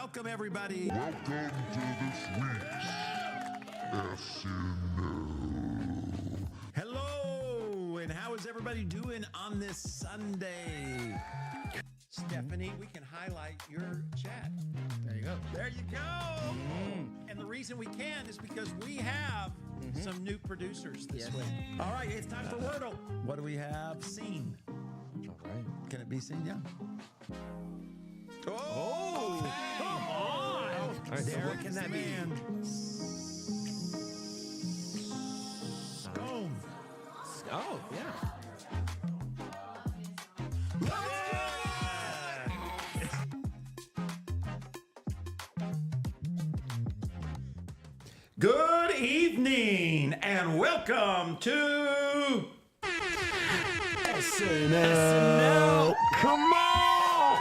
Welcome, everybody. Welcome to this week's SNL. Hello, and how is everybody doing on this Sunday? Stephanie, we can highlight your chat. There you go. There you go. And the reason we can is because we have some new producers this week. All right, it's time for Wordle. What do we have seen? All right. Can it be seen? Yeah. Come on. All right, so Derek what can that be? Scone. Oh, yeah. Good evening and welcome to SNL. Come on.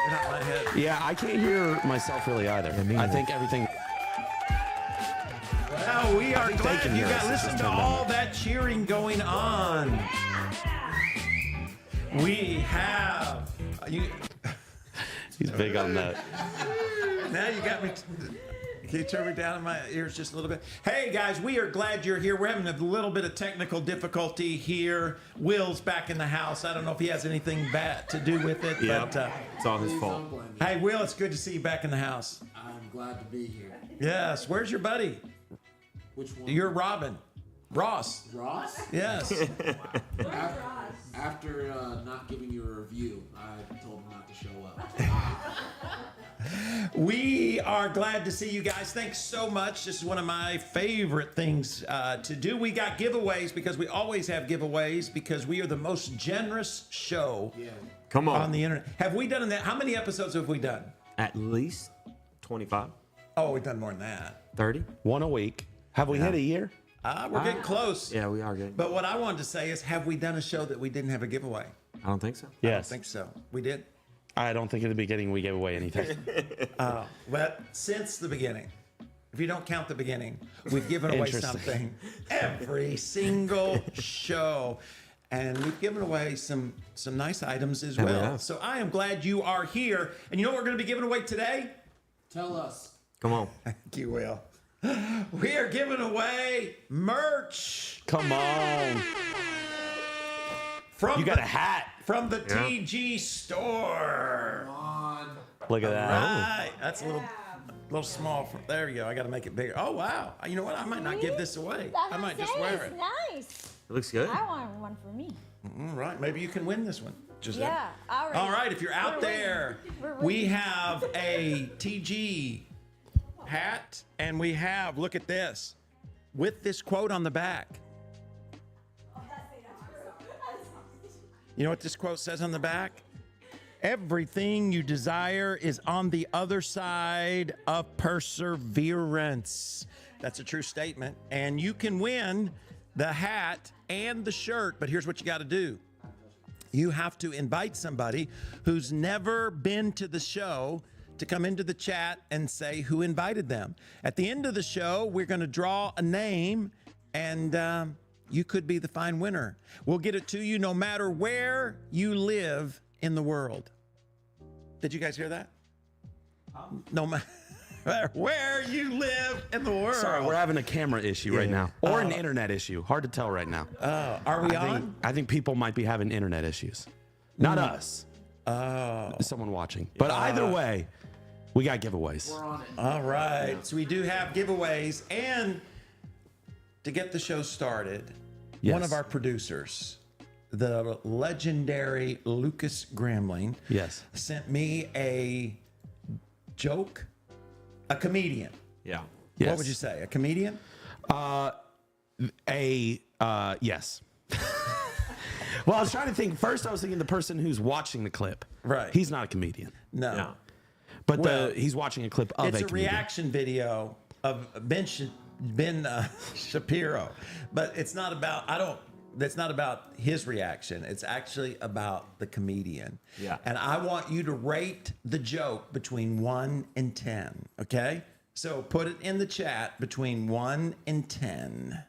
You're not my head. Yeah, I can't hear myself really either. I think everything. Well, we are think they glad can you hear got us. It's listen just to turned all on. that cheering going on. We have you. He's big on that. Now you got me. Can you turn me down in my ears just a little bit? Hey guys, we are glad you're here. We're having a little bit of technical difficulty here. Will's back in the house. I don't know if he has anything bad to do with it, Yeah. but It's all his fault. hey, Will, it's good to see you back in the house. I'm glad to be here. Yes. Where's your buddy? Which one? You're Robin. Ross. Ross? Yes. After not giving you a review, I told him not to show up. We are glad to see you guys. Thanks so much. This is one of my favorite things to do. We got giveaways because we always have giveaways because we are the most generous show Come on on. the internet. Have we done that? How many episodes have we done? At least 25, Oh, we've done more than that. 30. One a week. Have we hit a year? We're getting close. Yeah, we are good. But what I wanted to say is, have we done a show that we didn't have a giveaway? I don't think so. I Yes. think so. We did? I don't think at the beginning we gave away anything. But since the beginning, if you don't count the beginning, we've given away Interesting. something every single show. And we've given away some nice items as we well. have. So I am glad you are here. And you know what we're going to be giving away today? Tell us. Come on. Thank you, Will. We are giving away merch Come on. from You got a hat. from the TG store. Come on. Look at that. Right. That's a little small. There you go. I got to make it bigger. Oh, wow. You know what? I might not give this away. I might just wear it. Nice. It looks good. I want one for me. All right. Maybe you can win this one. Giselle. Yeah. All right. All right. If you're out We're there, winning. we have a TG hat, and we have, look at this, with this quote on the back. You know what this quote says on the back? Everything you desire is on the other side of perseverance. That's a true statement. And you can win the hat and the shirt, but here's what you got to do. You have to invite somebody who's never been to the show to come into the chat and say who invited them. At the end of the show, we're going to draw a name, and you could be the fine winner. We'll get it to you no matter where you live in the world. Did you guys hear that? No matter where you live in the world. Sorry, we're having a camera issue right now. Or an internet issue. Hard to tell right now. Are we on? I think people might be having internet issues. Not us. Someone watching. But either way, we got giveaways. We're on it. All right. So we do have giveaways. And to get the show started, Yes. one of our producers, the legendary Lucas Gramling, Yes. sent me a joke, a comedian. Yeah. What would you say? A comedian? Yes. Well, I was trying to think. First, I was thinking the person who's watching the clip. Right. He's not a comedian. No. But Well, he's watching a clip of It's a a comedian. reaction video of Ben Shapiro, but it's not about. That's not about his reaction. It's actually about the comedian. Yeah. And I want you to rate the joke between 1 and 10. Okay. So put it in the chat between 1 and 10.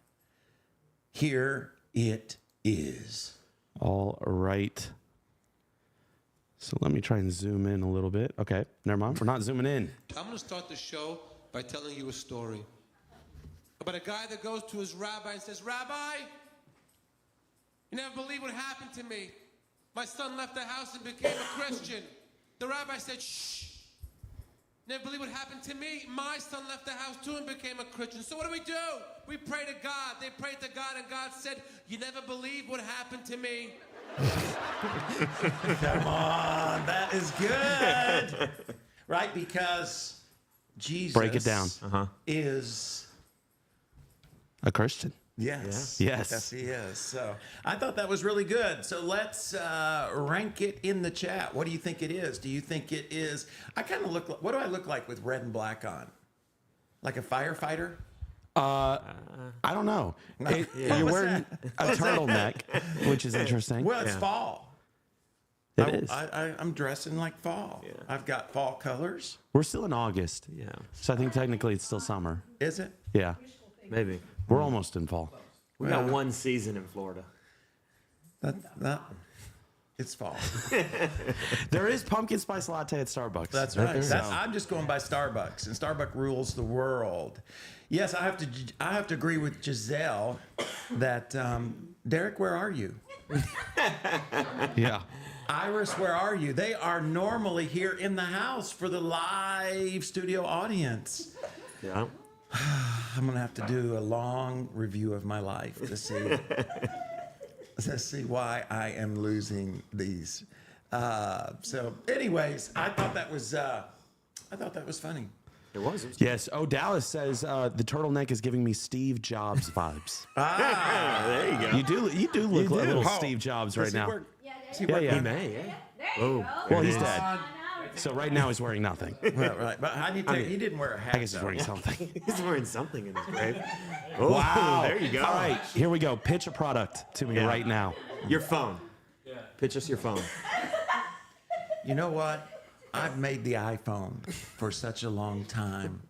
Here it is. All right. So let me try and zoom in a little bit. Okay, never mind. We're not zooming in. I'm going to start the show by telling you a story about a guy that goes to his rabbi and says, Rabbi, you never believe what happened to me. My son left the house and became a Christian. The rabbi said, shh. Never believe what happened to me. My son left the house too and became a Christian. So what do? We pray to God. They prayed to God and God said, you never believe what happened to me. Come on, that is good. Right, because Jesus Break it down. is A Christian. yes. Yes. Yes, he is. So I thought that was really good. So let's rank it in the chat. What do you think it is? Do you think it is? I kind of look like, what do I look like with red and black on? Like a firefighter? I don't know. You're What's wearing a turtleneck, which is interesting. Well, it's fall. It is. I'm dressing like fall. Yeah. I've got fall colors. We're still in August. Yeah, So I think technically it's still summer. Is it? Yeah. maybe. We're almost in fall. We got one season in Florida. It's fall. There is pumpkin spice latte at Starbucks. That's That right. there is. I'm just going by Starbucks, and Starbucks rules the world. Yes, I have to agree with Giselle that Derek, where are you? Yeah. Iris, where are you? They are normally here in the house for the live studio audience. Yeah. I'm gonna have to do a long review of my life to see why I am losing these. So, anyways, I thought that was funny. It was. Yes. Oh, Dallas says the turtleneck is giving me Steve Jobs vibes. There you go. You do look like a little Oh. Steve Jobs right Does he now. work- Yeah, yeah. He may, yeah. Oh, Well, he's dead. So right now he's wearing nothing. Well, right, but I need to. He didn't wear a hat. I guess he's though. wearing something. he's wearing something in his grave. Oh, Wow. there you go. All right, here we go. Pitch a product to me Yeah. right now. Your phone. Yeah. Pitch us your phone. You know what? I've made the iPhone for such a long time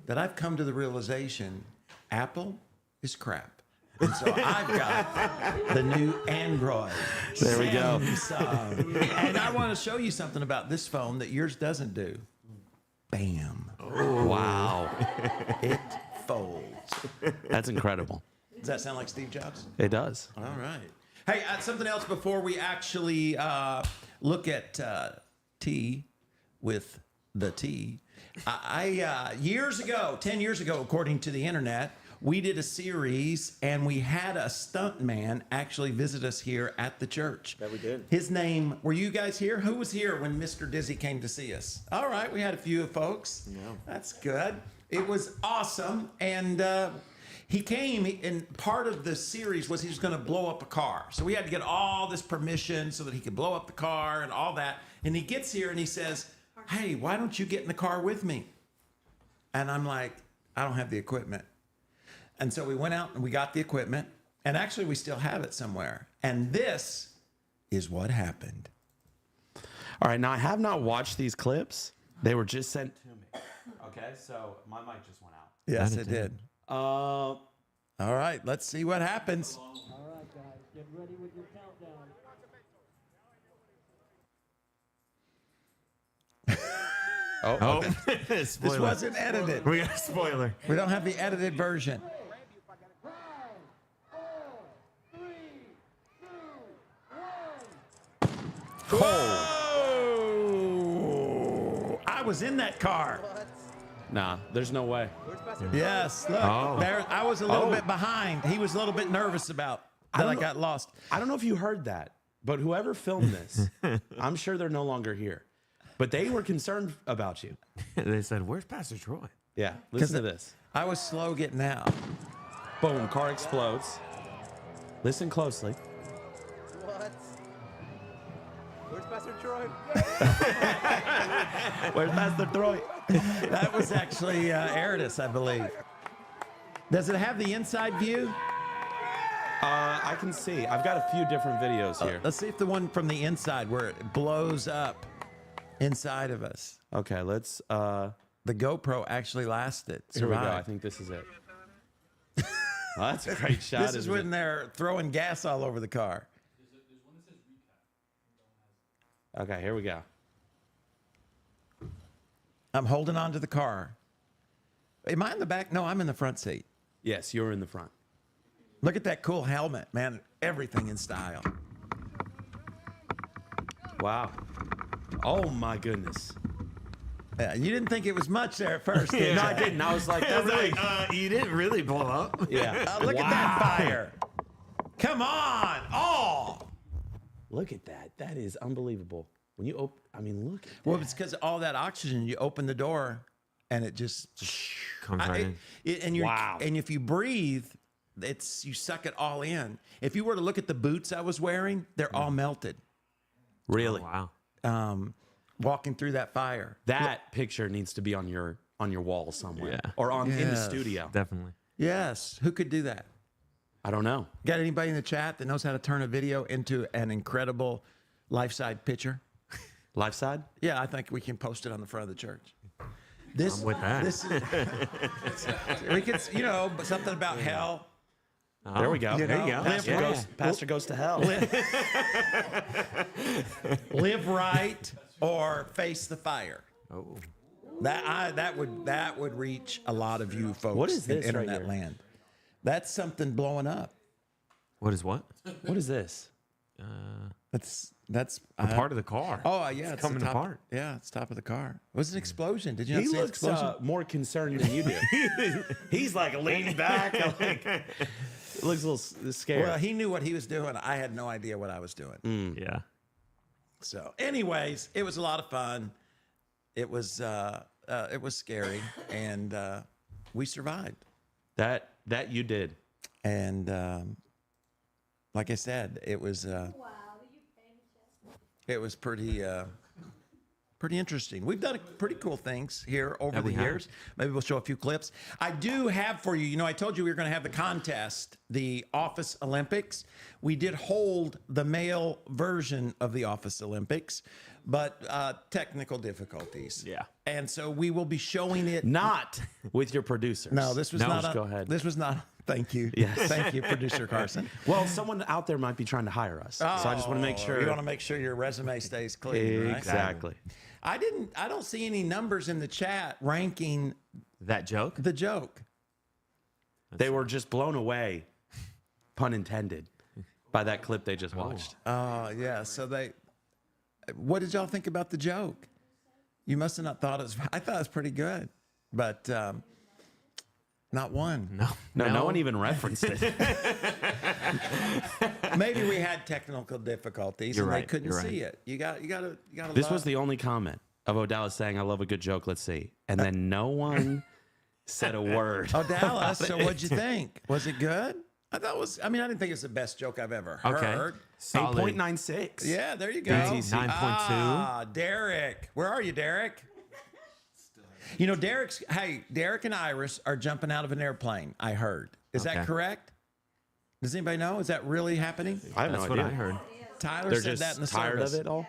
that I've come to the realization Apple is crap. And so I've got the new Android. There we go. Samsung. And I want to show you something about this phone that yours doesn't do. Bam. Wow. It folds. That's incredible. Does that sound like Steve Jobs? It does. All right. Hey, something else before we actually look at tea with the tea. Years ago, 10 years ago, according to the internet, we did a series and we had a stunt man actually visit us here at the church. That we did. His name, were you guys here? Who was here when Mr. Dizzy came to see us? All right, we had a few folks. Yeah. That's good. It was awesome. And he came, and part of the series was he was going to blow up a car. So we had to get all this permission so that he could blow up the car and all that. And he gets here and he says, hey, why don't you get in the car with me? And I'm like, I don't have the equipment. And so we went out and we got the equipment. And actually, we still have it somewhere. And this is what happened. All right, now I have not watched these clips. They were just sent to me. Okay, so my mic just went out. Yes, it did. Uh, All right, let's see what happens. All right, guys, get ready with your countdown. Oh, This spoiler. wasn't edited. We got a spoiler. We don't have the edited version. 5, 4, 3, 2, 1. Oh! I was in that car. nah, there's no way. Yes, look. Oh. There, I was a little Oh. bit behind. He was a little bit nervous about that I don't- got lost. I don't know if you heard that, but whoever filmed this, I'm sure they're no longer here. But they were concerned about you. They said, "Where's Pastor Troy?" Yeah, listen to this. I was slow getting out. Boom, car explodes. Listen closely. What? Where's Pastor Troy? Where's Pastor Troy? That was actually Eridas, I believe. Does it have the inside view? I can see. I've got a few different videos here. Let's see if the one from the inside where it blows up inside of us. Okay, let's. The GoPro actually lasted. Here we go. I survived. think this is it. Well, that's a great shot. This is isn't when it? they're throwing gas all over the car. Okay, here we go. I'm holding on to the car. Am I in the back? No, I'm in the front seat. Yes, you're in the front. Look at that cool helmet, man. Everything in style. Wow. Oh my goodness. Yeah, you didn't think it was much there at first, did No, you? I didn't. I was like, that really. You didn't really blow up. Yeah. Look at that fire. Come on. Oh. Look at that. That is unbelievable. When you open, I mean, look at that. Well, it's because of all that oxygen. You open the door, and it just Comes right in. and you're Wow. and if you breathe, it's you suck it all in. If you were to look at the boots I was wearing, they're all melted. Really? Wow. Walking through that fire. That picture needs to be on your wall somewhere. Yeah. Or in the Yes. studio. Definitely. Yes. Who could do that? I don't know. Got anybody in the chat that knows how to turn a video into an incredible life-size picture? Life side? Yeah, I think we can post it on the front of the church. This I'm with that. This we could, but something about hell. There we go. You There know, you go. Pastor goes to hell. Live right or face the fire. Oh. That would reach a lot of you folks What is in this right internet here? land. That's something blowing up. What is what? What is this? That's A part of the car. Oh yeah, it's coming the top, apart. Yeah, it's top of the car. It was an explosion. Did you not He see an looks explosion? more concerned than you do. He's like leaning back. Looks a little scared. Well, he knew what he was doing. I had no idea what I was doing. Yeah. So, anyways, it was a lot of fun. It was scary, and we survived. That you did. And like I said, it was pretty interesting. We've done pretty cool things here over the years. Maybe we'll show a few clips. I do have for you, I told you we were going to have the contest, the Office Olympics. We did hold the male version of the Office Olympics, but technical difficulties. Yeah. And so we will be showing it. Not with your producers. No, this was No, not. just go ahead. This was not. Thank you. Yes. Thank you, producer Carson. Well, someone out there might be trying to hire us. So I just want to make sure. You want to make sure your resume stays clean, right? Exactly. I don't see any numbers in the chat ranking That joke? the joke. They were just blown away, pun intended, by that clip they just watched. Oh, yeah. So what did y'all think about the joke? You must have not thought I thought it was pretty good, but not one. No one even referenced it. Maybe we had technical difficulties You're and they right, couldn't you're see right. it. You gotta. This was the only comment of Odalis saying, "I love a good joke. Let's see," and then no one said a word. Oh, Dallas. So what'd you think? Was it good? I didn't think it was the best joke I've ever heard. Okay. Solid. 8.96. Yeah, there you go. BTC. 9.2. Ah, Derek. Where are you, Derek? Derek and Iris are jumping out of an airplane, I heard. Is that Okay. correct? Does anybody know? Is that really happening? I have That's no what idea. I heard. Tyler They're said just that in the tired service. of it all.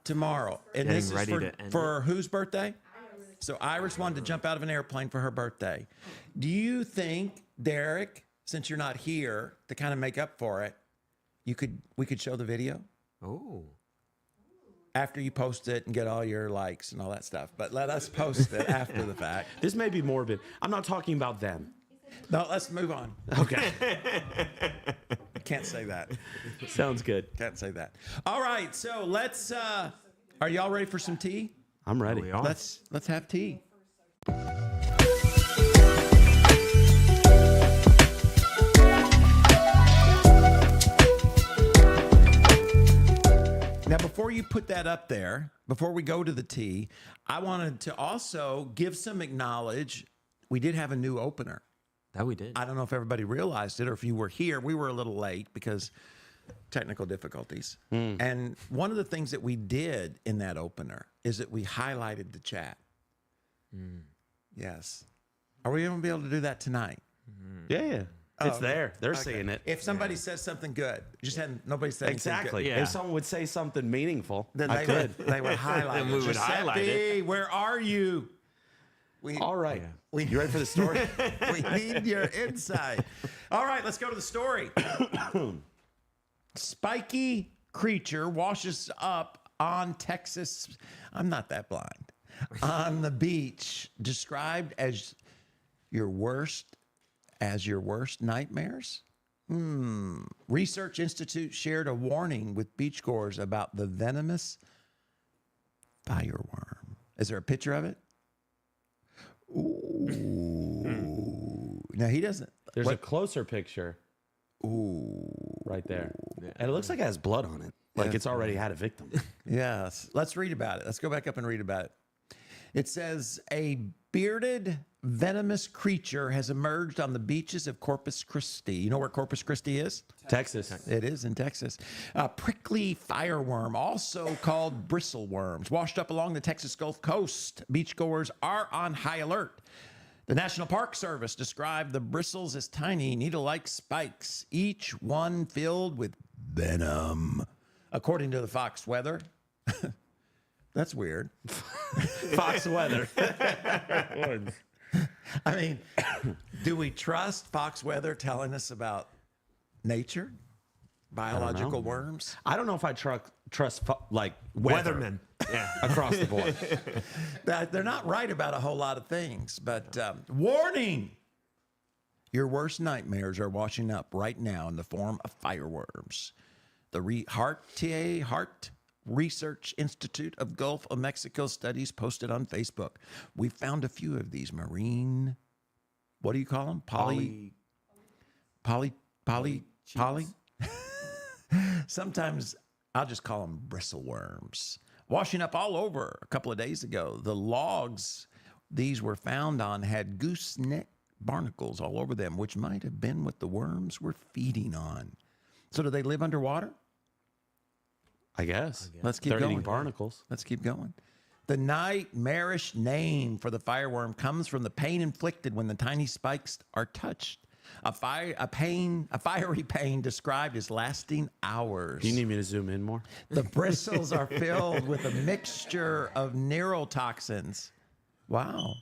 Tomorrow. And Getting this is ready to end for whose birthday? So Iris wanted to jump out of an airplane for her birthday. Do you think, Derek, since you're not here, to kind of make up for it, we could show the video Oh. after you post it and get all your likes and all that stuff? But let us post it after the fact. This may be morbid. I'm not talking about them. No, let's move on. Okay. Can't say that. Sounds good. Can't say that. All right, so let's. Are y'all ready for some tea? I'm ready. We are. Let's have tea. Now, before you put that up there, before we go to the tea, I wanted to also give some acknowledge. We did have a new opener. That we did. I don't know if everybody realized it or if you were here. We were a little late because technical difficulties. And one of the things that we did in that opener is that we highlighted the chat. Yes. Are we going to be able to do that tonight? Yeah. It's there. They're Okay. seeing it. If somebody says something good, just had nobody said anything Exactly. good, Yeah. If someone would say something meaningful, then I they could. would highlight Then it. we would highlight it. Giuseppe, where are you? All right. We- You ready for the story? We need your insight. All right, let's go to the story. Spiky creature washes up on Texas. I'm not that blind. On the beach, described as your worst nightmares. Research Institute shared a warning with beachgoers about the venomous fireworm. Is there a picture of it? Ooh. Now he doesn't. There's a closer picture. Ooh. Right there. And it looks like it has blood on it. Like it's already had a victim. Yes. Let's read about it. Let's go back up and read about it. It says a bearded, venomous creature has emerged on the beaches of Corpus Christi. You know where Corpus Christi is? Texas. It is in Texas. A prickly fireworm, also called bristleworms, washed up along the Texas Gulf Coast. Beachgoers are on high alert. The National Park Service described the bristles as tiny, needle-like spikes, each one filled with venom. According to the Fox Weather. That's weird. Fox weather. I mean, do we trust Fox Weather telling us about nature? Biological worms? I don't know if I trust like weather Weatherman. Yeah. across the board. They're not right about a whole lot of things, but warning! Your worst nightmares are washing up right now in the form of fireworms. The Heart Research Institute of Gulf of Mexico studies posted on Facebook. We found a few of these marine, what do you call them? Poly. Sometimes I'll just call them bristleworms. Washing up all over a couple of days ago. The logs these were found on had gooseneck barnacles all over them, which might have been what the worms were feeding on. So do they live underwater? I guess. Let's keep They're going. eating barnacles. Let's keep going. The nightmarish name for the fireworm comes from the pain inflicted when the tiny spikes are touched. A fiery pain described as lasting hours. Do you need me to zoom in more? The bristles are filled with a mixture of neurotoxins. Wow.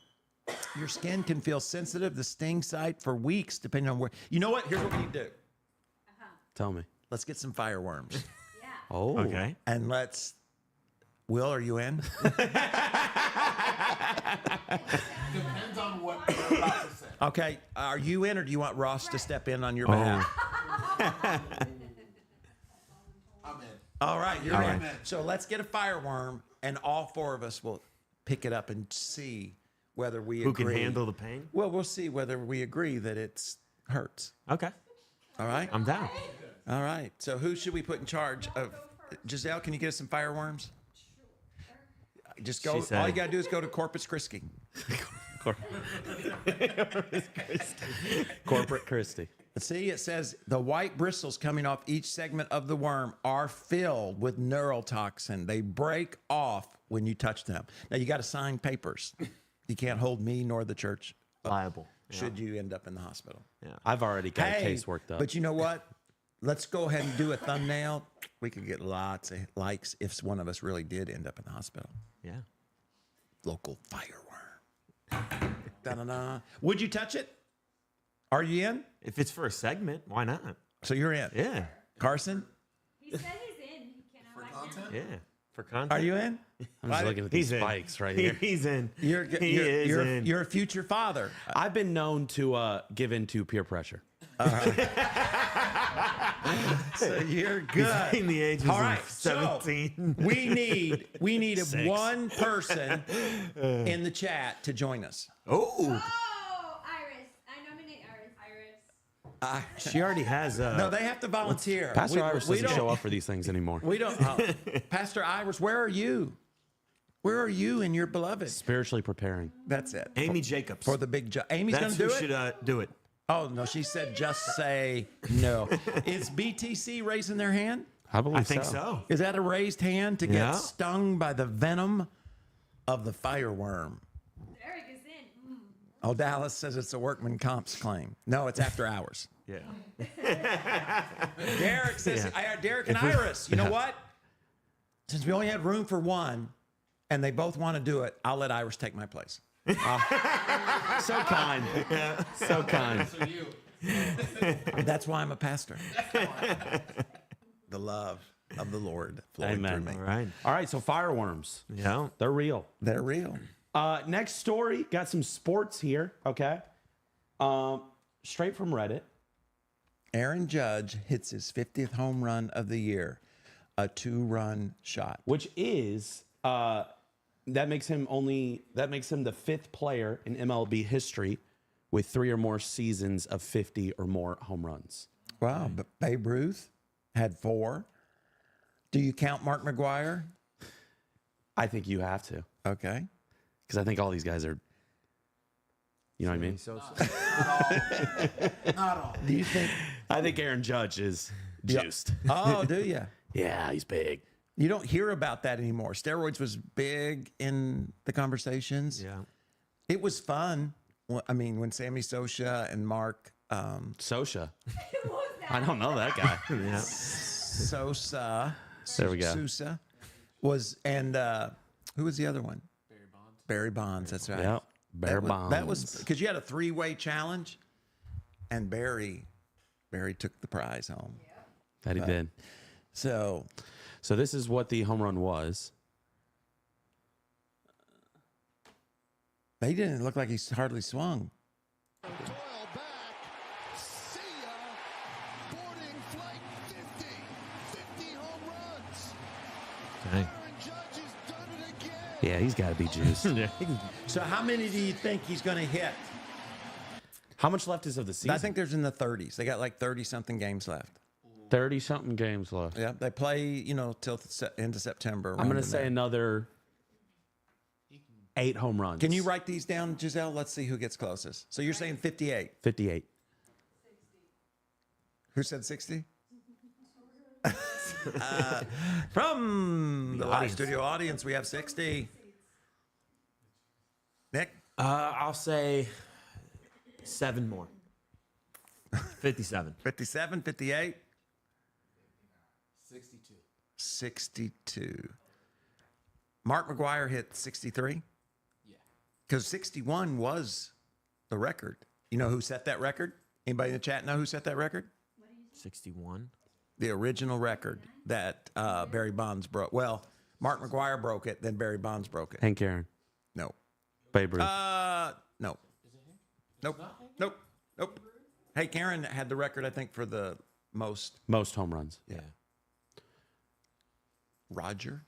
Your skin can feel sensitive to sting site for weeks, depending on where. You know what? Here's what we need to do. Tell me. Let's get some fireworms. Oh. Okay. And Will, are you in? Depends on what you're about to say. Okay. Are you in, or do you want Ross to step in on your behalf? I'm in. All right, you're All in. right. So let's get a fireworm, and all four of us will pick it up and see whether we Who agree. can handle the pain? Well, we'll see whether we agree that it hurts. Okay. All right? I'm down. All right. So who should we put in charge of? Giselle, can you get us some fireworms? Just go. She said- All you got to do is go to Corpus Christi. Corporate Christie. See, it says the white bristles coming off each segment of the worm are filled with neurotoxin. They break off when you touch them. Now, you got to sign papers. You can't hold me nor the church Liable. should you end up in the hospital. I've already got a case worked up. But you know what? Let's go ahead and do a thumbnail. We could get lots of likes if one of us really did end up in the hospital. Yeah. Local fireworm. Da-da-da. Would you touch it? Are you in? If it's for a segment, why not? So you're in. Yeah. Carson, He said he's in. He cannot back down. Yeah. For content. are you in? I'm just looking at these He's in. spikes right here. He's in. You're in. you're a future father. I've been known to give in to peer pressure. So you're good. Between the ages All right, of 17. So we need one person in the chat to join us. Oh. Oh, Iris. I nominate Iris. She already has No, they have to volunteer. Pastor Iris doesn't don't- show up for these things anymore. We don't. Pastor Iris, where are you? Where are you and your beloved? Spiritually preparing. That's it. Amy Jacobs. For the big job. Amy's going That's to do who it? should do it. Oh, no. She said just say no. Is BTC raising their hand? I believe I think so. Is that a raised hand to get Yeah. stung by the venom of the fireworm? Eric is in. Oh, Dallas says it's a workman comp's claim. No, it's after hours. Yeah. Derek says, Derek and Iris, you know what? Since we only had room for one and they both want to do it, I'll let Iris take my place. So kind. So kind. So you. That's why I'm a pastor. The love. of the Lord flowing Amen. through me. All right. All right, so fireworms. Yeah. They're real. They're real. Next story, got some sports here, okay? Straight from Reddit. Aaron Judge hits his 50th home run of the year, a 2-run shot. Which is that makes him the 5th player in MLB history with 3 or more seasons of 50 or more home runs. Wow, but Babe Ruth had 4. Do you count Mark McGwire? I think you have to, Okay. because I think all these guys are, you know what I mean? Not all. Do you think? I think Aaron Judge is juiced. Oh, do you? Yeah, he's big. You don't hear about that anymore. Steroids was big in the conversations. Yeah. It was fun. I mean, when Sammy Sosa and Mark Sosa. Who was that? I don't know that guy. Yeah. Sosa, There we go. Sousa was, and who was the other one? Barry Bonds. That's right. Yep. Bear Bonds. That was because you had a 3-way challenge, and Barry took the prize home. that he did. So So this is what the home run was. he didn't look like he hardly swung. Doyle back. See ya. Boarding flight 50. 50 home runs. Okay. Aaron Judge has done it again. Yeah, he's got to be juiced. So how many do you think he's going to hit? How much left is of the season? I think there's in the 30s. They got like 30-something games left. 30-something games left. Yeah, they play, till end of September. I'm going around to in say there. another 8 home runs. Can you write these down, Giselle? Let's see who gets closest. So you're saying 58. 58. Who said 60? From the live audience. studio audience, we have 60. Nick? I'll say 7 more. 57. 57, 58, 62. 62. Mark McGwire hit 63? Yeah. Because 61 was the record. You know who set that record? Anybody in the chat know who set that record? 61. The original record that Barry Bonds broke. Well, Mark McGwire broke it, then Barry Bonds broke it. Hank Aaron. No. Babe Ruth. No. Nope. Nope. Nope. Hey, Karen had the record, I think, for the most. Most home runs. Yeah. Roger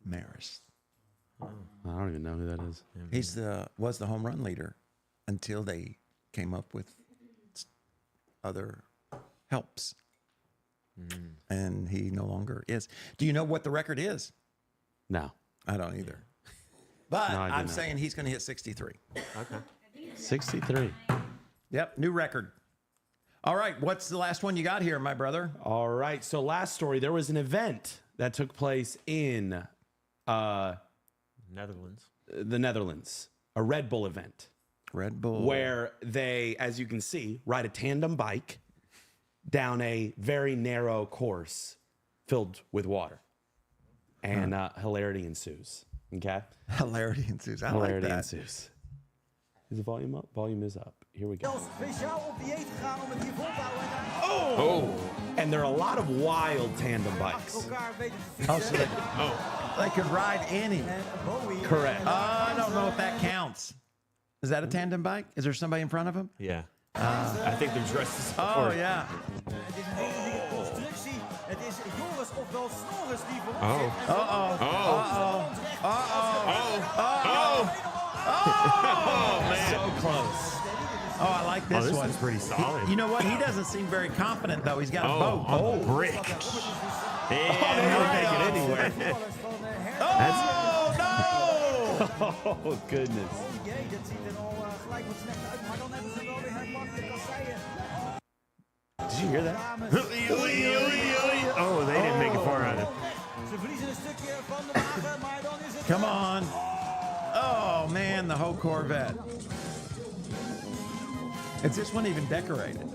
Maris. I don't even know who that is. He's was the home run leader until they came up with other helps. And he no longer is. Do you know what the record is? No. I don't either. But No, I do I'm not. saying he's going to hit 63. Okay. 63. Yep, new record. All right, what's the last one you got here, my brother? All right. So last story, there was an event that took place in Netherlands. the Netherlands, a Red Bull event, Red Bull. where they, as you can see, ride a tandem bike down a very narrow course filled with water. And hilarity ensues. Okay? Hilarity ensues. I Hilarity like that. ensues. Is the volume up? Volume is up. Here we go. Speciaal op dieet gegaan om het hier vol te houden. Oh! And there are a lot of wild tandem bikes. Elkaar weten te Oh, fietsen. so they could ride any. En Bowie. Correct. I don't know if that counts. Is that a tandem bike? Is there somebody in front of him? Yeah. I think they're dressed as Oh, yeah. Het is een hele nieuwe constructie. Het is Joris ofwel Snoris die voorop Oh. zit. En Uh-oh. Uh-oh. So close. Oh, I like this this one. is pretty solid. You know what? He doesn't seem very confident, though. He's got a boat. Oh, brick. they Yeah, make it anywhere. Oh, Oh, goodness. Jee, dat ziet er al gelijk wat slechter uit. Maar dan hebben ze wel weer herpakt de kasseien. Did you hear that? Oh, they didn't make it far out of it. Ze verliezen een stukje van de wagen, maar dan is het... Come on. Oh, man, the whole Corvette. Is this one even decorated?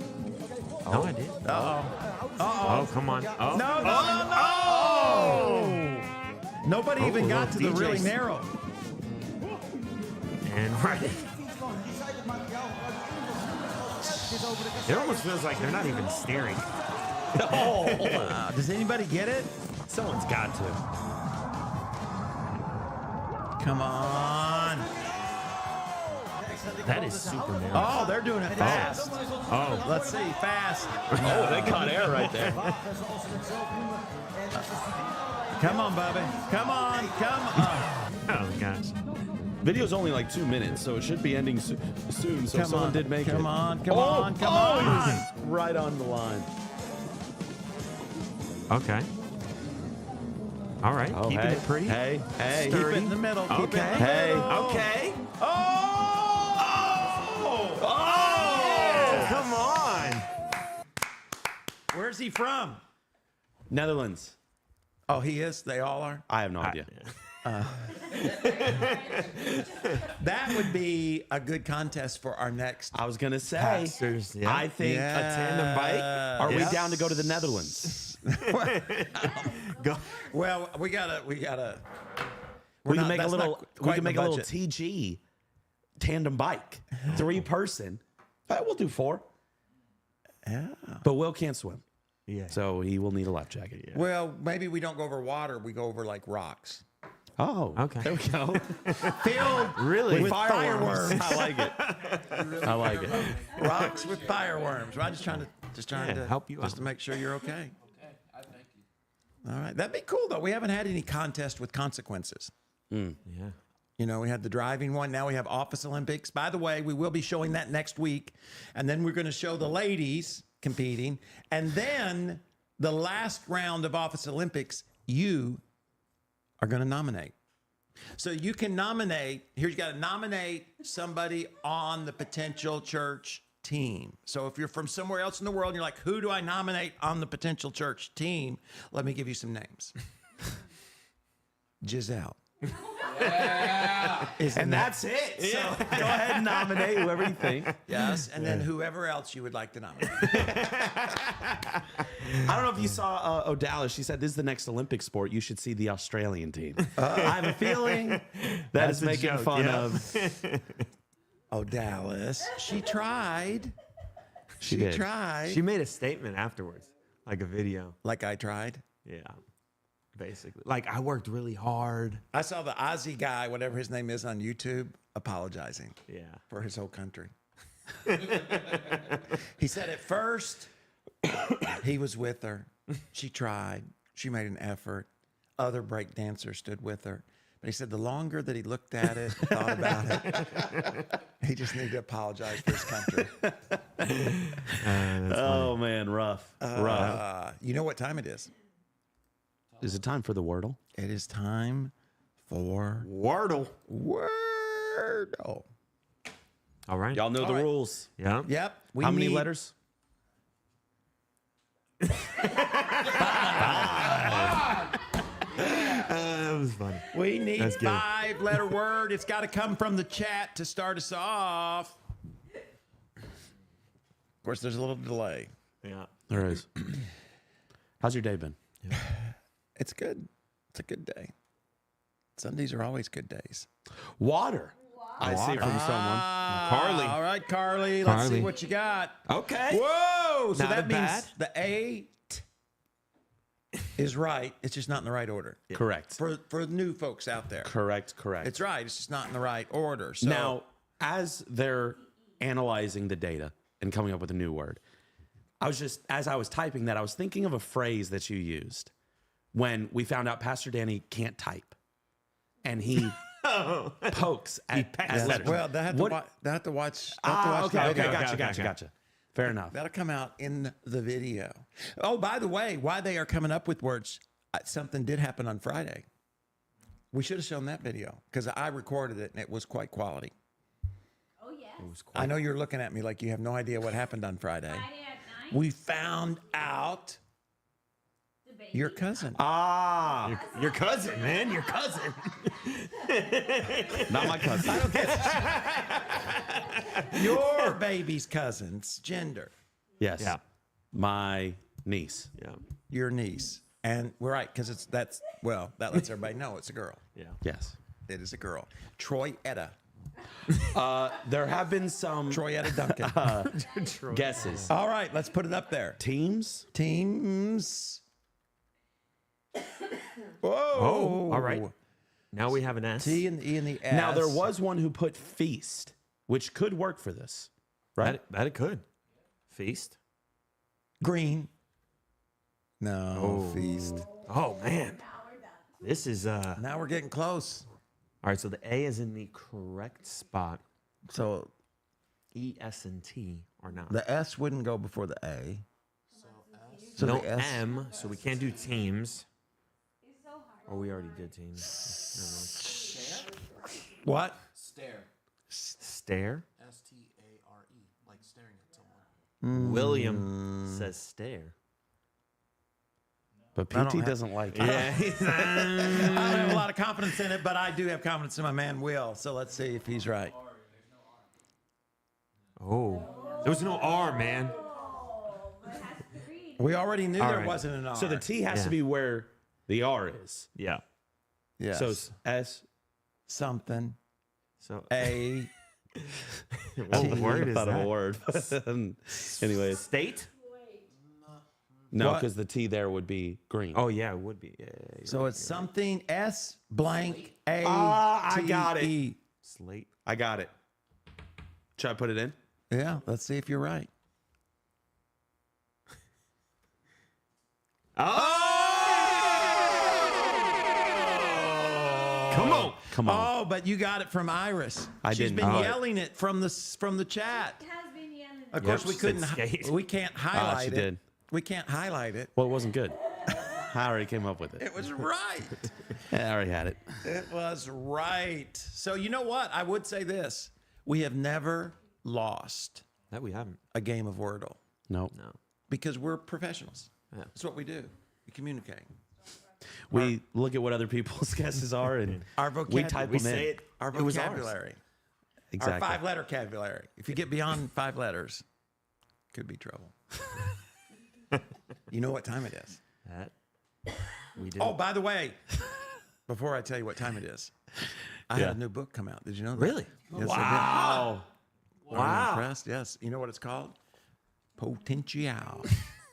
No, I did. Uh-oh. Oh, come on. Oh. No, no, no! Nobody even Oh, got to the DJs. really narrow. And right. Die zei het materiaal gebruikt in de over de It almost feels like they're not even steering. Does anybody get it? Someone's got to. Come on. That is super narrow. Oh, they're doing it fast. Oh, Let's see, fast. Oh, they caught air right there. Come on, Bubby. Come on, come on. oh gosh. Video's only like 2 minutes, so it should be ending soon. So Come someone on, did make it. come on, come on, come on. he was right on the line. Okay. All right. Oh, Keeping hey, it pretty. Hey, Keep it in the middle. Keep it in the Hey. middle. Okay. Oh! Come on. Where's he from? Netherlands. Oh, he is? They all are? I have no idea. That would be a good contest for our next. I was gonna say. Pastors, yeah. I think a tandem bike. Are we down to go to the Netherlands? Go. Well, we gotta. We can not- make a that's little. not We quite can the make a little budget. TG tandem bike, 3-person. We'll do 4. Yeah. But Will can't swim, Yeah. so he will need a life jacket. Well, maybe we don't go over water. We go over like rocks. Oh, Okay. There we go. Filled Really? with Fireworms. fireworms. I like it. I like it. Rocks with fireworms. I'm just trying Yeah, to help you just out. to make sure you're okay. Okay, I thank you. All right, that'd be cool though. We haven't had any contest with consequences. Yeah. You know, we had the driving one. Now we have Office Olympics. By the way, we will be showing that next week, and then we're going to show the ladies competing, and then the last round of Office Olympics, you are going to nominate. So you can nominate. Here, you got to nominate somebody on the potential church team. So if you're from somewhere else in the world and you're like, who do I nominate on the potential church team? Let me give you some names. Giselle. And that's it. So go ahead and nominate whoever you think. Yes, and then whoever else you would like to nominate. I don't know if you saw O'Dallas. She said, this is the next Olympic sport. You should see the Australian team. I have a feeling that is a making joke, fun yeah. of. Oh, Dallas. She tried. She did. tried. She made a statement afterwards, like a video. Like I tried. Yeah. Basically. Like, I worked really hard. I saw the Aussie guy, whatever his name is, on YouTube, apologizing Yeah. for his whole country. He said at first he was with her. She tried. She made an effort. Other break dancers stood with her. But he said the longer that he looked at it, thought about it, he just needed to apologize for his country. Oh, man, rough. Rough. You know what time it is? Is it time for the Wordle? It is time for Wordle. Wordle. All right. Y'all know the right. rules. Yeah. Yep. How many need- letters? That was funny. We need That's good. 5-letter word. It's got to come from the chat to start us off. Of course, there's a little delay. Yeah. There is. How's your day been? It's good. It's a good day. Sundays are always good days. Water. I see from someone. Carly. All right, Carly. Let's see Carly. what you got. Okay. Whoa! So Not that a means bad. the A is right. It's just not in the right order. Correct. For new folks out there. Correct. It's right. It's just not in the right order. So Now, as they're analyzing the data and coming up with a new word, as I was typing that, I was thinking of a phrase that you used when we found out Pastor Danny can't type. And he pokes at letters. well, they have to What- watch. They have to watch. Okay, the video. gotcha. Fair enough. That'll come out in the video. Oh, by the way, while they are coming up with words, something did happen on Friday. We should have shown that video because I recorded it and it was quite quality. Oh, yes. I know you're looking at me like you have no idea what happened on Friday. Friday at 9. We found out The baby. your cousin. Your cousin, man. Your cousin. Not my cousin. Your baby's cousin's gender. Yes. Yeah. My niece. Yeah. Your niece. And we're right, because that lets everybody know it's a girl. Yeah. Yes. It is a girl. Troy Etta. There have been some Troy at a Duncan. guesses. All right, let's put it up there. Teams? Teams. Whoa. Oh, all right. Now we have an S. T and the E and the S. Now, there was one who put feast, which could work for this, right? That it could. Feast. green. No, feast. Oh, man. This is Now we're getting close. all right. So the A is in the correct spot. So E, S, and T are not. the S wouldn't go before the A. So no the S. M, so we can't do teams. Or we already did teams. What? Stare. Stare. S-T-A-R-E. Like staring at someone. William says stare. But don't PT have- doesn't like it. Yeah. I don't have a lot of confidence in it, but I do have confidence in my man Will. So let's see if he's right. Oh, there was no R, man. We already knew All there right. wasn't an R. So the T has Yeah. to be where the R is. Yeah. yes. So it's S. something. So A. what word is Thought of a that? word. Anyways, State? no, What? because the T there would be green. Oh yeah, it would be. Yeah, So it's something S blank A. I got it. T-E. slate. I got it. Should I put it in? Yeah, let's see if you're right. Come on. Come on. Oh, but you got it from Iris. I She's didn't. been Oh. yelling it from the chat. Has been yelling. Of course, Yep, we she couldn't. said skate. We can't highlight she it. did. We can't highlight it. Well, it wasn't good. I already came up with it. It was right. Yeah, I already had it. It was right. So you know what? I would say this: we have never lost That we haven't. a game of Wordle Nope. No. because we're professionals. Yeah. That's what we do. We communicate. We look at what other people's guesses are and Our we vocabulary. type We them in. say it. Our It was ours. vocabulary. Exactly. Our 5-letter vocabulary. If you get beyond 5 letters, could be trouble. You know what time it is? That we did. Oh, by the way, before I tell you what time it is, I Yeah. had a new book come out. Did you know that? Really? Yes, Wow. I did. I'm impressed. Yes. You know what it's called? Potential.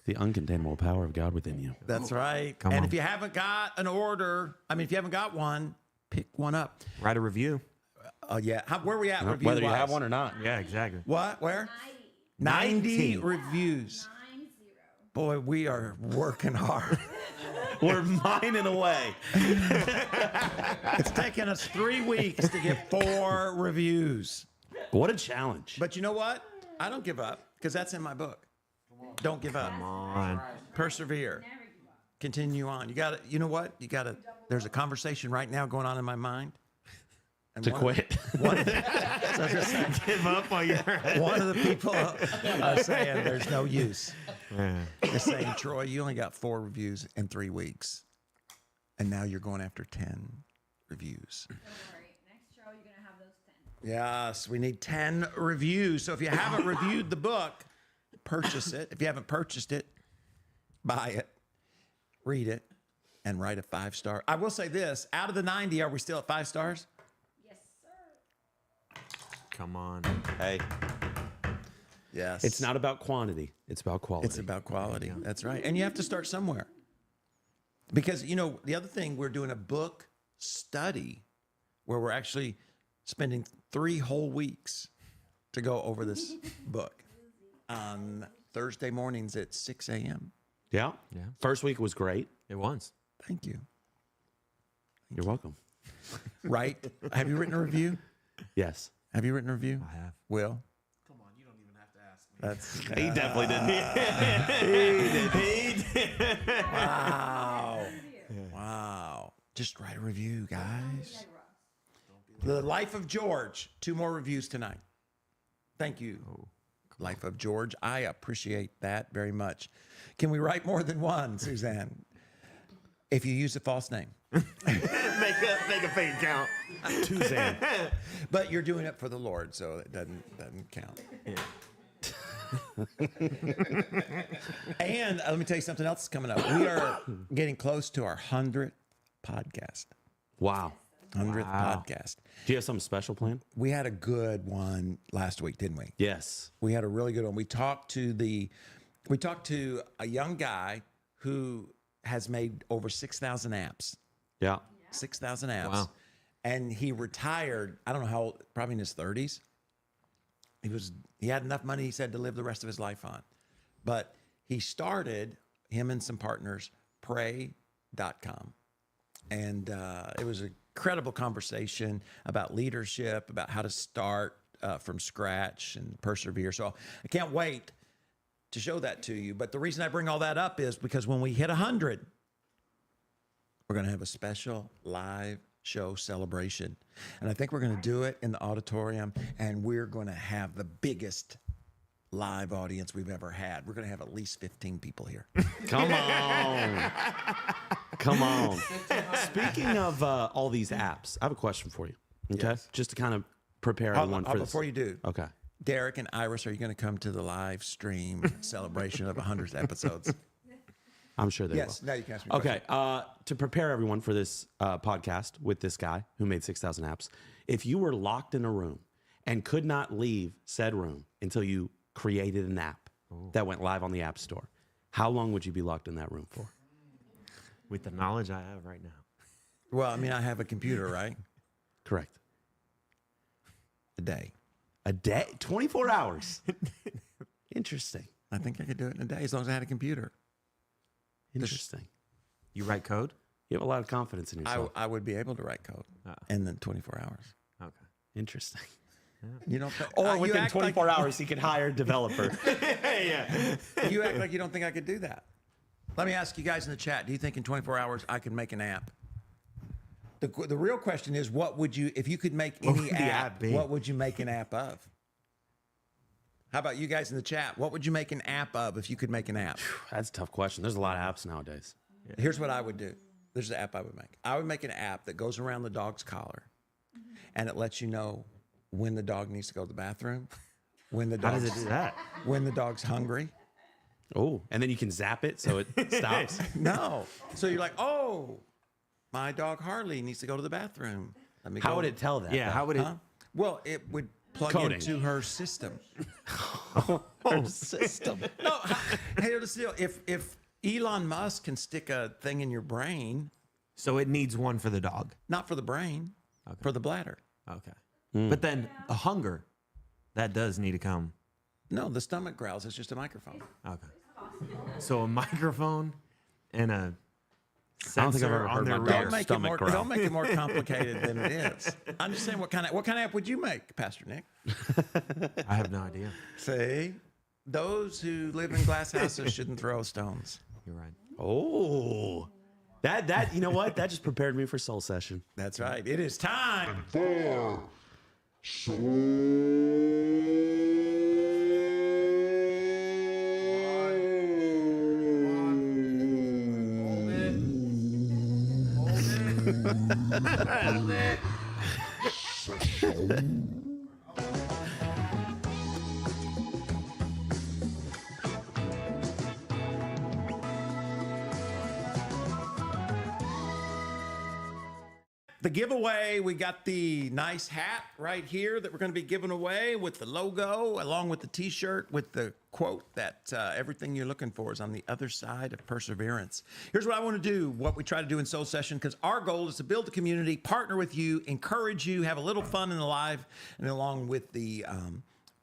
The uncontainable power of God within you. That's right. Come and on. if you haven't got an order, if you haven't got one, pick one up. Write a review. Yeah. Where are we at? Review Whether you have one or not. Yeah, exactly. What? Where? 90. 90 reviews. 90. Boy, we are working hard. We're mining away. It's taken us 3 weeks to get 4 reviews. What a challenge. But you know what? I don't give up because that's in my book. Don't give up. Come on. Persevere. Continue on. You got to, you know what? You got to, there's a conversation right now going on in my mind. And To one- quit. One, so I was just saying, Give up on your head. one of the people are saying there's no use. Yeah. They're saying, Troy, you only got 4 reviews in 3 weeks. And now you're going after 10 reviews. Don't worry. Next show, you're going to have those 10. Yes, we need 10 reviews. So if you haven't reviewed the book, purchase it. If you haven't purchased it, buy it, read it, and write a 5-star. I will say this, out of the 90, are we still at 5 stars? Yes, sir. Come on. Hey, Yes. it's not about quantity. It's about quality. It's about quality. That's right. And you have to start somewhere. Because, the other thing, we're doing a book study where we're actually spending 3 whole weeks to go over this book on Thursday mornings at 6 a.m. Yeah. Yeah. First week was great. It was. Thank you. You're welcome. Right? Have you written a review? Yes. Have you written a review? I have. Will? Come on, you don't even have to ask me. That's He definitely didn't. wow. Wow. Just write a review, guys. The Life of George. 2 more reviews tonight. Thank you. Life of George. I appreciate that very much. Can we write more than one, Suzanne? If you use a false name. make a fake count. Suzanne. But you're doing it for the Lord, so it doesn't count. And let me tell you something else is coming up. We are getting close to our 100th podcast. Wow. 100th podcast. Do you have something special planned? We had a good one last week, didn't we? Yes. We had a really good one. We talked to a young guy who has made over 6,000 apps. Yeah. 6,000 apps. Wow. And he retired, I don't know how old, probably in his 30s. He had enough money, he said, to live the rest of his life on. But he started, him and some partners, pray.com. And it was an incredible conversation about leadership, about how to start from scratch and persevere. So I can't wait to show that to you. But the reason I bring all that up is because when we hit 100, we're going to have a special live show celebration. And I think we're going to do it in the auditorium, and we're going to have the biggest live audience we've ever had. We're going to have at least 15 people here. Come on. Come on. Speaking of all these apps, I have a question for you. Okay. Yes. Just to kind of prepare everyone for this. Before you do, Okay. Derek and Iris, are you going to come to the live stream celebration of 100 episodes? I'm sure they Yes. will. Now you can ask me a Okay. question. To prepare everyone for this podcast with this guy who made 6,000 apps, if you were locked in a room and could not leave said room until you created an app that went live on the App Store, how long would you be locked in that room for? With the knowledge I have right now. Well, I mean, I have a computer, right? Correct. A day. A day? 24 hours. Interesting. I think I could do it in a day as long as I had a computer. Interesting. You write code? You have a lot of confidence in yourself. I would be able to write code in the 24 hours. Okay. Interesting. You don't. Or you within act 24 hours, he could hire a developer. You act like you don't think I could do that. Let me ask you guys in the chat. Do you think in 24 hours I can make an app? The real question is, what would you, if you could make any would the app be? what would you make an app of? How about you guys in the chat? What would you make an app of if you could make an app? That's a tough question. There's a lot of apps nowadays. Here's what I would do. There's an app I would make. I would make an app that goes around the dog's collar, and it lets you know when the dog needs to go to the bathroom, when the How dog's, does it do that? when the dog's hungry. Oh, and then you can zap it so it stops. No. So you're like, oh, my dog Harley needs to go to the bathroom. Let me How go. would it tell that? Yeah, how would it? Huh? Well, it would plug Coding. into her system. Oh, system. No, hey, here's the deal. If Elon Musk can stick a thing in your brain, So it needs one for the dog. not for the brain, for the bladder. Okay. But then a hunger, that does need to come. No, the stomach growls. It's just a microphone. Okay. So a microphone and a I don't think I've sensor ever on heard their my rear. dog Don't make, it stomach more, growl. don't make it more complicated than it is. I'm just saying, what kind of app would you make, Pastor Nick? I have no idea. See, those who live in glass houses shouldn't throw stones. You're right. Oh, that you know what? That just prepared me for Soul Session. That's right. It is time. The giveaway, we got the nice hat right here that we're going to be giving away with the logo, along with the t-shirt with the quote that everything you're looking for is on the other side of perseverance. Here's what I want to do, what we try to do in Soul Session, because our goal is to build a community, partner with you, encourage you, have a little fun in the live, and along with the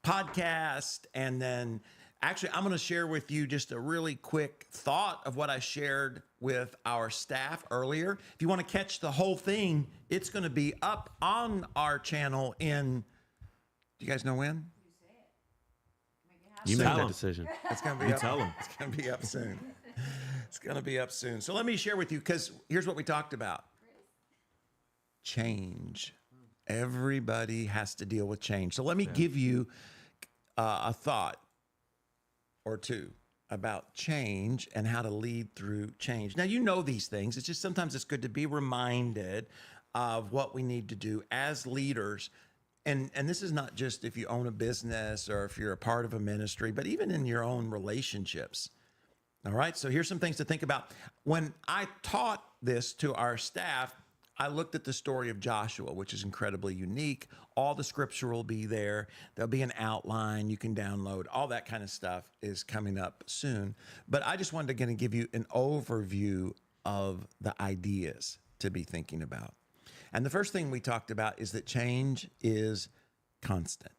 podcast, and then actually, I'm going to share with you just a really quick thought of what I shared with our staff earlier. If you want to catch the whole thing, it's going to be up on our channel in, do you guys know when? You make Tell that 'em. decision. It's going to be You up. tell 'em. It's going to be up soon. It's going to be up soon. So let me share with you, because here's what we talked about. Change. Everybody has to deal with change. So let me give you a thought or two about change and how to lead through change. Now, you know these things. It's just sometimes it's good to be reminded of what we need to do as leaders. And this is not just if you own a business or if you're a part of a ministry, but even in your own relationships. All right. So here's some things to think about. When I taught this to our staff, I looked at the story of Joshua, which is incredibly unique. All the scripture will be there. There'll be an outline you can download. All that kind of stuff is coming up soon. But I just wanted to give you an overview of the ideas to be thinking about. And the first thing we talked about is that change is constant.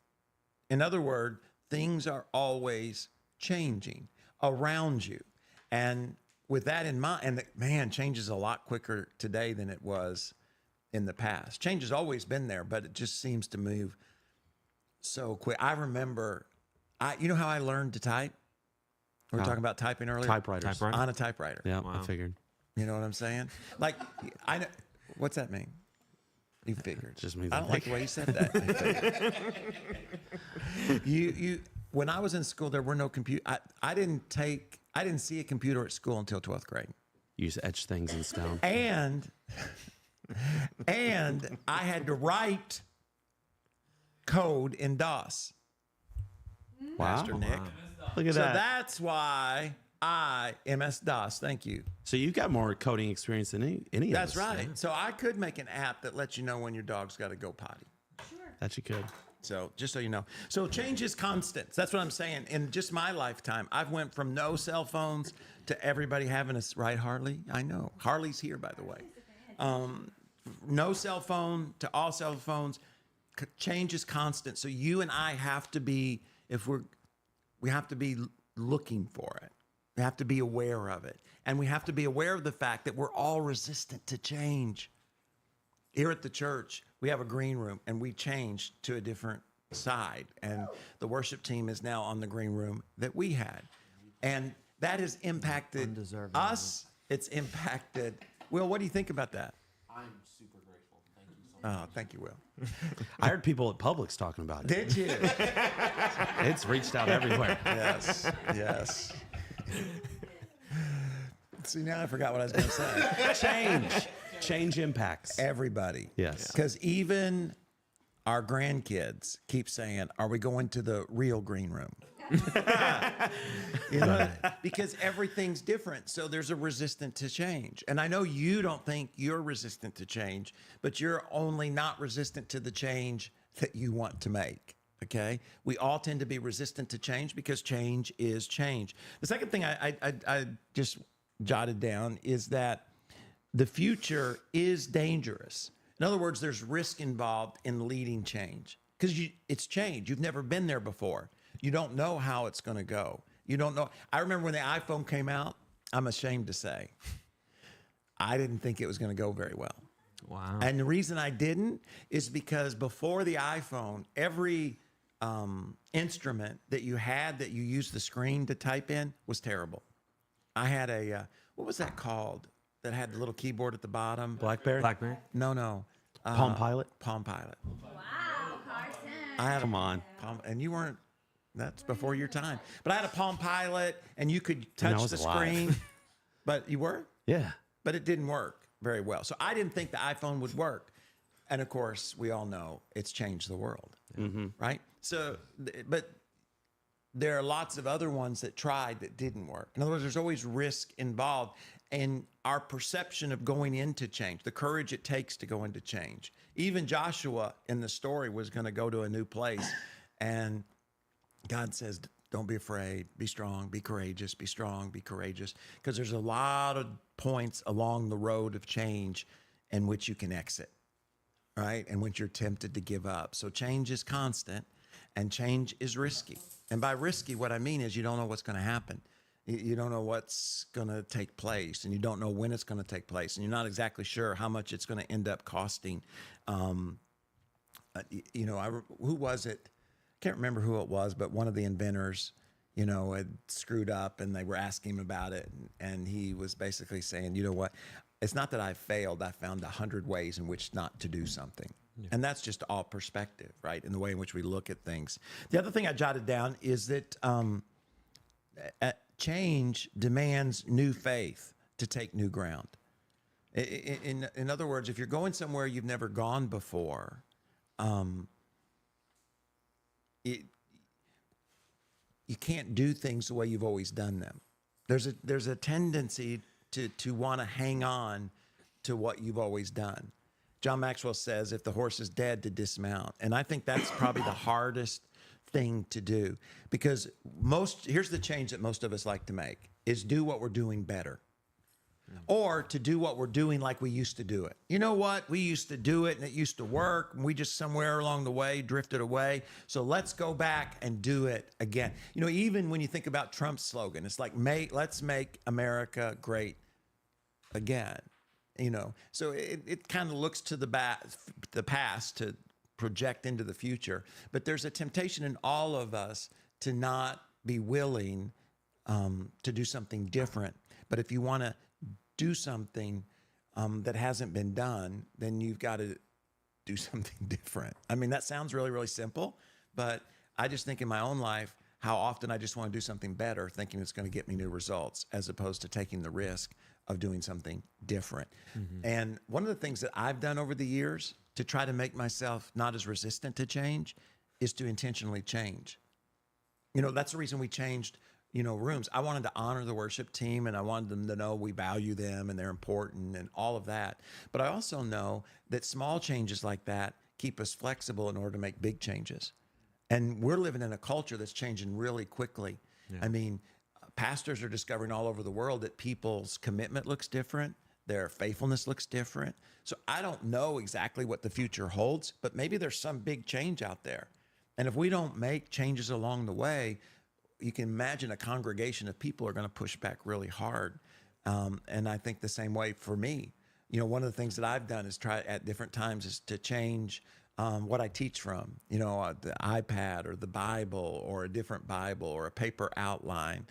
In other words, things are always changing around you. And with that in mind, and man, change is a lot quicker today than it was in the past. Change has always been there, but it just seems to move so quick. I remember, you know how I learned to type? We were talking about typing earlier. Typewriters. On a typewriter. Yeah, I figured. You know what I'm saying? Like, I know. What's that mean? You figured. Just means I don't like the way you said that. you. When I was in school, there were no computer. I didn't see a computer at school until 12th grade. You used to etch things in stone. And I had to write code in DOS. Wow. Master Nick. Look at So that. that's why MS-DOS. Thank you. So you've got more coding experience than any of us. That's right. So I could make an app that lets you know when your dog's got to go potty. That you could. So just so you know. So change is constant. That's what I'm saying. In just my lifetime, I've went from no cell phones to everybody having us, right, Harley? I know. Harley's here, by the way. No cell phone to all cell phones. Change is constant. So you and I have to be, we have to be looking for it. We have to be aware of it. And we have to be aware of the fact that we're all resistant to change. Here at the church, we have a green room, and we changed to a different side. And the worship team is now on the green room that we had. And that has impacted us. It's impacted. Will, what do you think about that? I'm super grateful. Thank you so much. Oh, thank you, Will. I heard people at Publix talking about it. Did you? It's reached out everywhere. Yes, yes. See, now I forgot what I was going to say. Change impacts Everybody. Yes. Because even our grandkids keep saying, are we going to the real green room? You know, because everything's different. So there's a resistance to change. And I know you don't think you're resistant to change, but you're only not resistant to the change that you want to make. Okay. We all tend to be resistant to change because change is change. The second thing I just jotted down is that the future is dangerous. In other words, there's risk involved in leading change because it's change. You've never been there before. You don't know how it's going to go. You don't know. I remember when the iPhone came out, I'm ashamed to say, I didn't think it was going to go very well. Wow. And the reason I didn't is because before the iPhone, every instrument that you had that you used the screen to type in was terrible. I had a, what was that called? That had the little keyboard at the bottom. BlackBerry? No. Palm Pilot? Palm Pilot. Wow, Carson. I had Come on. and you weren't. That's before your time. But I had a Palm Pilot, and you could And I touch was the alive. screen. But you were. Yeah. But it didn't work very well. So I didn't think the iPhone would work. And of course, we all know it's changed the world, right? So, but there are lots of other ones that tried that didn't work. In other words, there's always risk involved in our perception of going into change, the courage it takes to go into change. Even Joshua in the story was going to go to a new place, and God says, don't be afraid, be strong, be courageous, be strong, be courageous, because there's a lot of points along the road of change in which you can exit, right? And which you're tempted to give up. So change is constant, and change is risky. And by risky, what I mean is you don't know what's going to happen. You don't know what's going to take place, and you don't know when it's going to take place, and you're not exactly sure how much it's going to end up costing. Who was it? I can't remember who it was, but one of the inventors, had screwed up, and they were asking him about it, and he was basically saying, you know what? It's not that I failed. I found 100 ways in which not to do something. Yeah. And that's just all perspective, right? In the way in which we look at things. The other thing I jotted down is that change demands new faith to take new ground. In other words, if you're going somewhere you've never gone before, you can't do things the way you've always done them. There's a tendency to want to hang on to what you've always done. John Maxwell says, if the horse is dead, to dismount. And I think that's probably the hardest thing to do, because here's the change that most of us like to make is do what we're doing better. Or to do what we're doing like we used to do it. You know what? We used to do it and it used to work, and we just somewhere along the way drifted away. So let's go back and do it again. You know, even when you think about Trump's slogan, it's like, let's make America great again. You know, so it kind of looks to the past to project into the future. But there's a temptation in all of us to not be willing to do something different. But if you want to do something that hasn't been done, then you've got to do something different. I mean, that sounds really, really simple, but I just think in my own life, how often I just want to do something better, thinking it's going to get me new results, as opposed to taking the risk of doing something different. And one of the things that I've done over the years to try to make myself not as resistant to change is to intentionally change. You know, that's the reason we changed, you know, rooms. I wanted to honor the worship team, and I wanted them to know we value them and they're important and all of that. But I also know that small changes like that keep us flexible in order to make big changes. And we're living in a culture that's changing really quickly. Yeah. I mean, pastors are discovering all over the world that people's commitment looks different. Their faithfulness looks different. So I don't know exactly what the future holds, but maybe there's some big change out there. And if we don't make changes along the way, you can imagine a congregation of people are going to push back really hard. And I think the same way for me. You know, one of the things that I've done is try at different times is to change what I teach from, you know, the iPad or the Bible or a different Bible or a paper outline,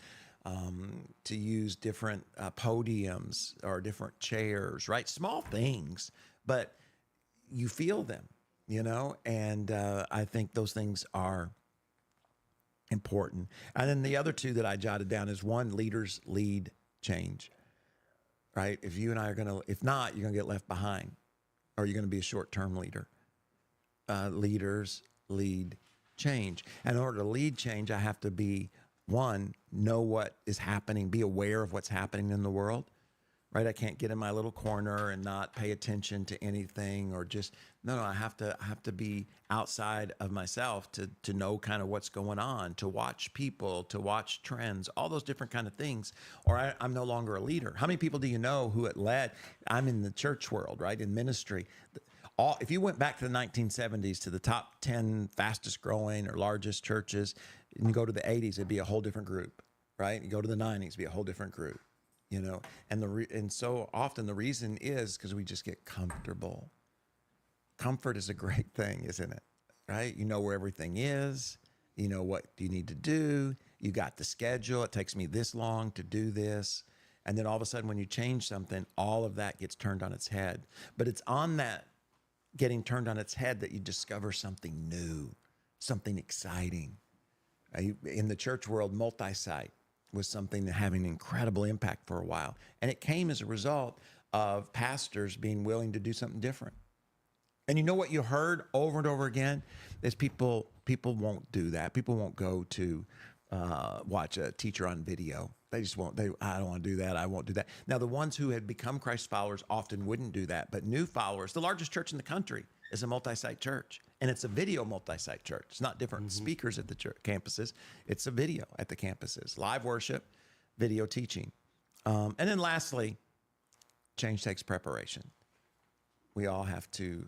to use different podiums or different chairs, right? Small things, but you feel them, you know, and I think those things are important. And then the other two that I jotted down is one, leaders lead change, right? If you and I are going to, if not, you're going to get left behind, or you're going to be a short-term leader. Leaders lead change. And in order to lead change, I have to be, one, know what is happening, be aware of what's happening in the world, right? I can't get in my little corner and not pay attention to anything, or just, no, I have to be outside of myself to know kind of what's going on, to watch people, to watch trends, all those different kind of things, or I'm no longer a leader. How many people do you know who it led? I'm in the church world, right? In ministry. If you went back to the 1970s to the top 10 fastest growing or largest churches, and you go to the 80s, it'd be a whole different group, right? You go to the 90s, it'd be a whole different group, you know? And so often the reason is because we just get comfortable. Comfort is a great thing, isn't it? Right? You know where everything is. You know what you need to do. You got the schedule. It takes me this long to do this. And then all of a sudden when you change something, all of that gets turned on its head. But it's on that getting turned on its head that you discover something new, something exciting. In the church world, multi-site was something that having an incredible impact for a while. And it came as a result of pastors being willing to do something different. And you know what you heard over and over again is people won't do that. People won't go to watch a teacher on video. They just won't. I don't want to do that. I won't do that. Now, the ones who had become Christ followers often wouldn't do that. But new followers, the largest church in the country is a multi-site church. And it's a video multi-site church. It's not different speakers at the church campuses. It's a video at the campuses. Live worship, video teaching. And then lastly, change takes preparation. We all have to,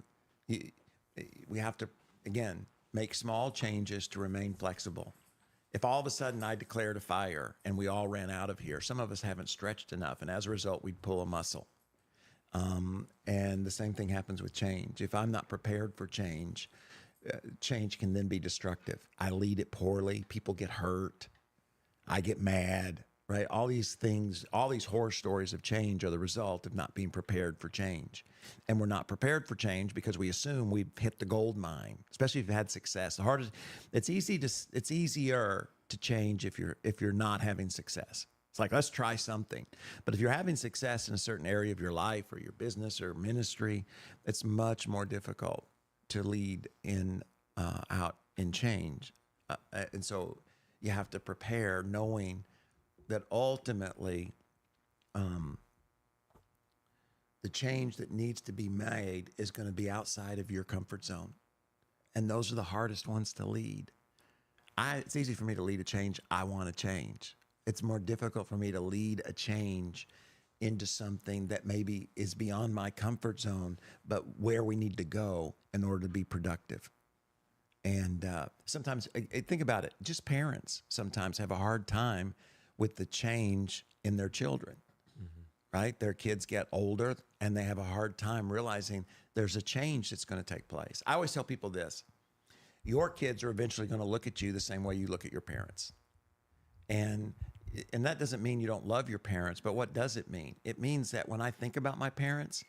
again, make small changes to remain flexible. If all of a sudden I declared a fire and we all ran out of here, some of us haven't stretched enough, and as a result, we'd pull a muscle. And the same thing happens with change. If I'm not prepared for change, change can then be destructive. I lead it poorly. People get hurt. I get mad, right? All these things, all these horror stories of change are the result of not being prepared for change. And we're not prepared for change because we assume we've hit the gold mine, especially if you've had success. It's easier to change if you're not having success. It's like, let's try something. But if you're having success in a certain area of your life or your business or ministry, it's much more difficult to lead out in change. And so you have to prepare knowing that ultimately the the change that needs to be made is going to be outside of your comfort zone. And those are the hardest ones to lead. It's easy for me to lead a change I want to change. It's more difficult for me to lead a change into something that maybe is beyond my comfort zone, but where we need to go in order to be productive. And sometimes, think about it, just parents sometimes have a hard time with the change in their children, right? Their kids get older and they have a hard time realizing there's a change that's going to take place. I always tell people this: your kids are eventually going to look at you the same way you look at your parents. And that doesn't mean you don't love your parents, but what does it mean? It means that when I think about my parents,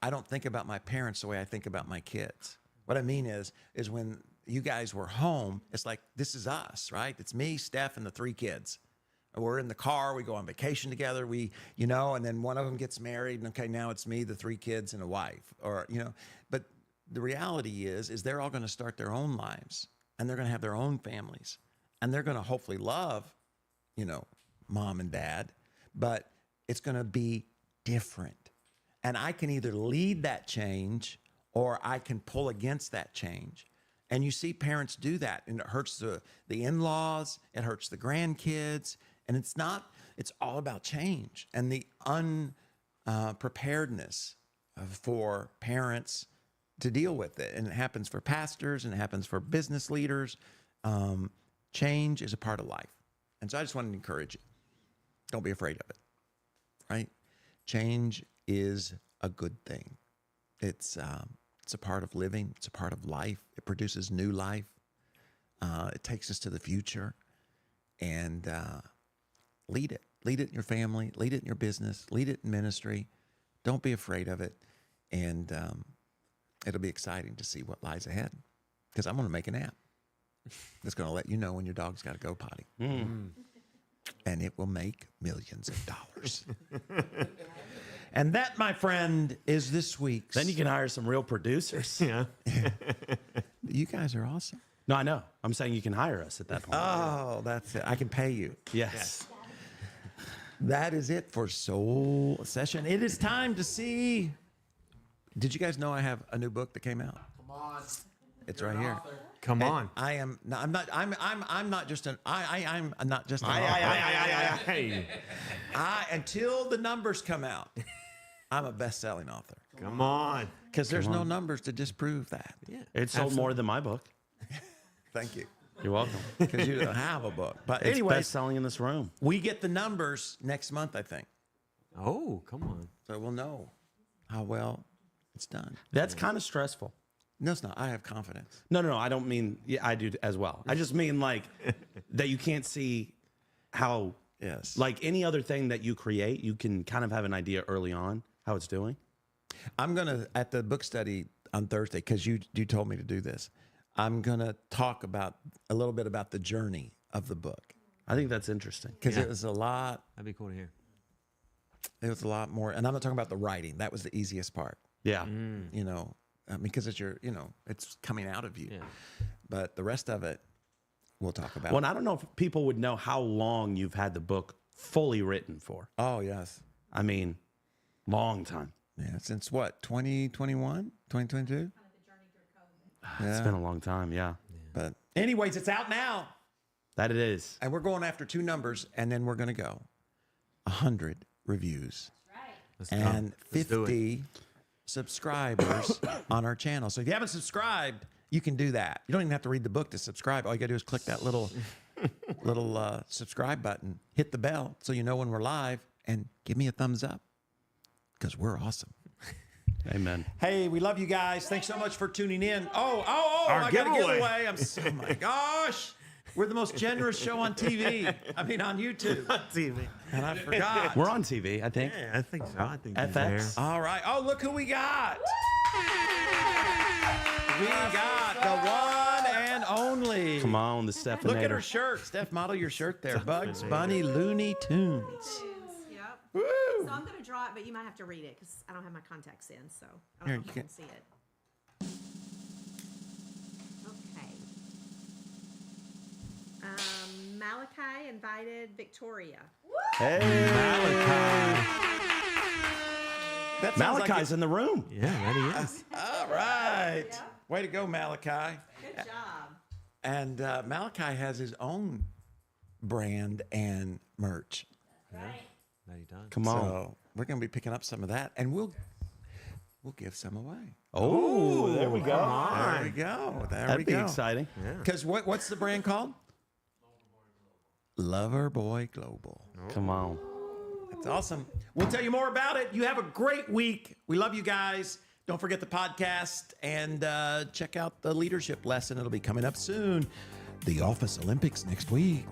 I don't think about my parents the way I think about my kids. What I mean is when you guys were home, it's like, this is us, right? It's me, Steph, and the 3 kids. We're in the car, we go on vacation together, and then one of them gets married, and okay, now it's me, the 3 kids, and a wife, but the reality is they're all going to start their own lives, and they're going to have their own families, and they're going to hopefully love, mom and dad, but it's going to be different. And I can either lead that change or I can pull against that change. And you see parents do that, and it hurts the in-laws, it hurts the grandkids, and it's all about change and the unpreparedness for parents to deal with it. And it happens for pastors and it happens for business leaders. Change is a part of life. And so I just want to encourage you. Don't be afraid of it, right? Change is a good thing. It's a part of living. It's a part of life. It produces new life. It takes us to the future. And lead it. Lead it in your family. Lead it in your business. Lead it in ministry. Don't be afraid of it. And it'll be exciting to see what lies ahead. Because I'm going to make an app that's going to let you know when your dog's got to go potty. And it will make millions of dollars. And that, my friend, is this week's. Then you can hire some real producers. Yeah. You guys are awesome. No, I know. I'm saying you can hire us at that point. Oh, that's it. I can pay you. Yes. That is it for Soul Session. It is time to see. Did you guys know I have a new book that came out? Come on. It's right here. Come on. I am. No, I'm not. I'm not just an. I'm not just. An Hey, until the numbers come out, I'm a best-selling author. come on. Because there's no numbers to disprove that. Yeah. It sold more than my book. Thank you. You're welcome. Because you don't have a book. But It's anyway, best selling in this room. we get the numbers next month, I think. Oh, come on. So we'll know how well it's done. That's kind of stressful. No, it's not. I have confidence. No. I don't mean, yeah, I do as well. I just mean like that you can't see how, Yes. like any other thing that you create, you can kind of have an idea early on how it's doing. I'm going to, at the book study on Thursday, because you told me to do this, I'm going to talk about a little bit about the journey of the book. I think that's interesting. Because Yeah. it was a lot. That'd be cool to hear. It was a lot more. And I'm not talking about the writing. That was the easiest part. Yeah. Because it's it's coming out of you. Yeah. But the rest of it, we'll talk about. Well, and I don't know if people would know how long you've had the book fully written for. Oh, yes. I mean, long time. Yeah, since what, 2021, 2022? It's been a long time, yeah. But anyways, it's out now. That it is. And we're going after 2 numbers, and then we're going to go 100 reviews Let's go. and Let's do it. 50 subscribers on our channel. So if you haven't subscribed, you can do that. You don't even have to read the book to subscribe. All you got to do is click that little subscribe button, hit the bell so you know when we're live, and give me a thumbs up because we're awesome. Amen. Hey, we love you guys. Thanks so much for tuning in. Oh, Our I got a giveaway. giveaway. Oh my gosh. We're the most generous show on TV. I mean, on YouTube. TV. And I forgot. We're on TV, I think. Yeah, I think so. I think FX. All right. Oh, look who we got. We got the one and only. Come on, the Stephanator. Look at her shirt. Steph, model your shirt there. Bugs Bunny Looney Tunes. Yep. Woo! So I'm going to draw it, but you might have to read it because I don't have my contacts in, so I Here, don't know you if you can- can see it. Okay. Malachi invited Victoria. Hey. There That sounds like Malachi's in the room. Yeah, that he is. All right. Way to go, Malachi. Good job. And Malachi has his own brand and merch. That he does. Come on. So we're going to be picking up some of that, and we'll give some away. Oh, there we go. There we go. There That'd we be go. exciting. Because what's the brand called? Loverboy Global. Come on. That's awesome. We'll tell you more about it. You have a great week. We love you guys. Don't forget the podcast and check out the leadership lesson. It'll be coming up soon. The Office Olympics next week.